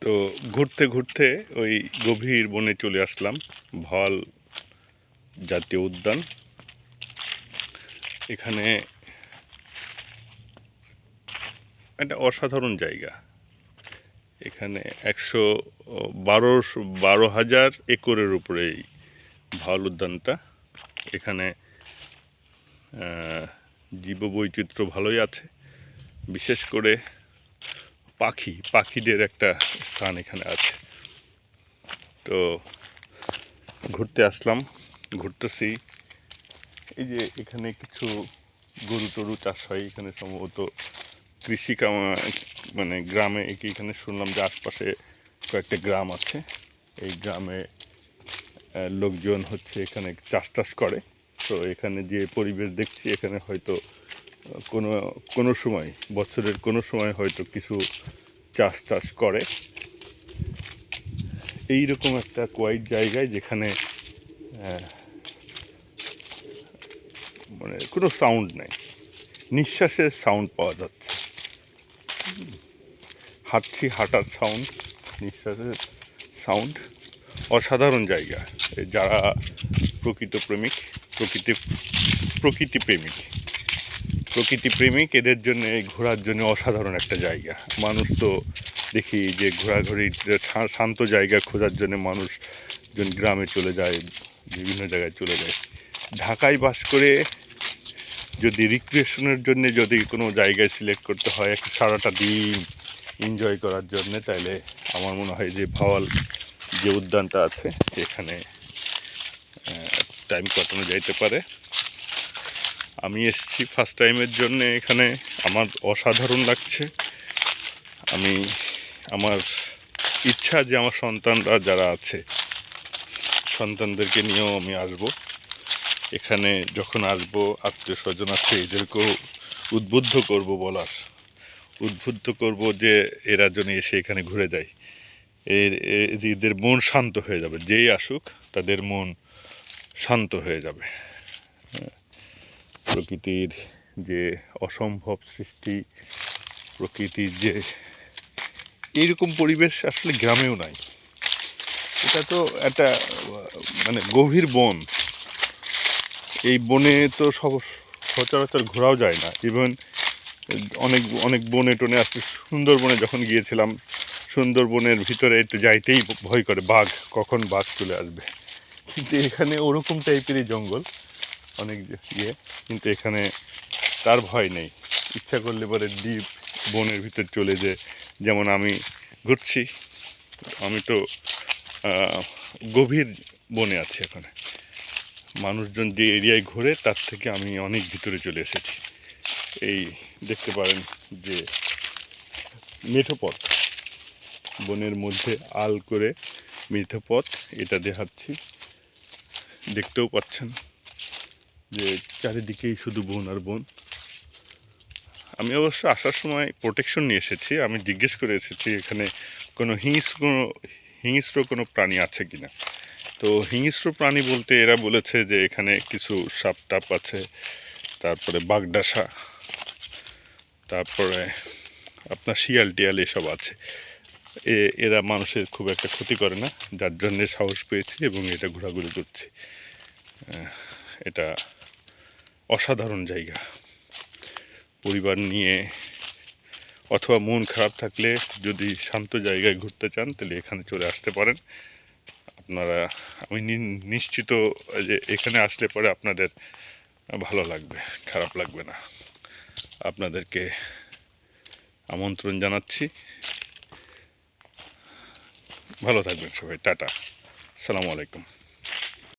তো ঘুরতে ঘুরতে ওই গভীর বনে চলে আসলাম। ভল জাতীয় উদ্যান। এখানে একটা অসাধারণ জায়গা। এখানে ১১২ হাজার একরের উপরে এই ভল উদ্যানটা। এখানে জীববৈচিত্র্য ভালোই আছে, বিশেষ করে পাখিদের একটা স্থান এখানে আছে। তো ঘুরতে আসলাম, ঘুরতেছি। এই যে এখানে কিছু গরু টরু চাষ হয় এখানে, সম্ভবত কৃষি মানে গ্রামে। এখানে শুনলাম যে আশপাশে কয়েকটা গ্রাম আছে, এই গ্রামে লোকজন হচ্ছে এখানে চাষ করে। তো এখানে যে পরিবেশ দেখছি, এখানে হয়তো কোনো সময়, বছরের কোনো সময় হয়তো কিছু চাষ করে। এইরকম একটা কোয়াইট জায়গায়, যেখানে মানে কোনো সাউন্ড নেই, নিঃশ্বাসের সাউন্ড পাওয়া যাচ্ছে। হাঁটার সাউন্ড, নিঃশ্বাসের সাউন্ড। অসাধারণ জায়গা। যারা প্রকৃতি প্রেমিক এদের জন্য, ঘোরার জন্য অসাধারণ একটা জায়গা। মানুষ তো দেখি যে ঘোরাঘুরি, শান্ত জায়গা খোঁজার জন্য মানুষজন গ্রামে চলে যায়, বিভিন্ন জায়গায় চলে যায়। ঢাকায় বাস করে যদি রিক্রিয়েশনের জন্য যদি কোনো জায়গায় সিলেক্ট করতে হয় একটু সারাটা দিন এনজয় করার জন্যে, তাইলে আমার মনে হয় যে ভল যে উদ্যানটা আছে এখানে টাইম কাটানো যাইতে পারে। আমি এসেছি ফার্স্ট টাইমের জন্যে এখানে, আমার অসাধারণ লাগছে। আমার ইচ্ছা যে আমার সন্তানরা যারা আছে, সন্তানদেরকে নিয়েও আমি আসবো এখানে। যখন আসবো, আত্মীয় স্বজন আছে, এদেরকেও উদ্বুদ্ধ করব যে এরা যেন এসে এখানে ঘুরে যায়। এদের মন শান্ত হয়ে যাবে, যেই আসুক তাদের মন শান্ত হয়ে যাবে। প্রকৃতির যে অসম্ভব সৃষ্টি, প্রকৃতির যে এইরকম পরিবেশ আসলে গ্রামেও নাই। এটা তো একটা মানে গভীর বন। এই বনে তো সচরাচর ঘোরাও যায় না। ইভেন অনেক বনে টনে আসছে। সুন্দরবনে যখন গিয়েছিলাম, সুন্দরবনের ভিতরে একটু যাইতেই ভয় করে, কখন বাঘ চলে আসবে। কিন্তু এখানে ওরকম টাইপেরই জঙ্গল, অনেক কিন্তু এখানে তার ভয় নেই। ইচ্ছা করলে পরে ডিপ বনের ভিতর চলে যেমন আমি ঘুরছি। আমি তো গভীর বনে আছি এখানে। মানুষজন যে এরিয়ায় ঘোরে তার থেকে আমি অনেক ভিতরে চলে এসেছি। এই দেখতে পারেন যে মেঠো পথ, বনের মধ্যে আল করে মেঠো পথ, এটা দেখাচ্ছি। দেখতেও পাচ্ছেন যে চারিদিকেই শুধু বন আর বন। আমি অবশ্য আসার সময় প্রোটেকশন নিয়ে এসেছি। আমি জিজ্ঞেস করে এসেছি এখানে কোনো হিংস্র কোনো প্রাণী আছে কিনা। তো হিংস্র প্রাণী বলতে এরা বলেছে যে এখানে কিছু সাপ টাপ আছে, তারপরে বাগডাসা, তারপরে আপনার শিয়াল টিয়াল এসব আছে। এরা মানুষের খুব একটা ক্ষতি করে না, যার জন্যে সাহস পেয়েছি এবং এটা ঘোরাঘুরি করছি। এটা অসাধারণ জায়গা। পরিবার নিয়ে অথবা মন খারাপ থাকলে যদি শান্ত জায়গায় ঘুরতে চান, তাহলে এখানে চলে আসতে পারেন আপনারা। আমি নিশ্চিত যে এখানে আসলে পরে আপনাদের ভালো লাগবে, খারাপ লাগবে না। আপনাদেরকে আমন্ত্রণ জানাচ্ছি। ভালো থাকবেন সবাই। টাটা, আসসালামু আলাইকুম।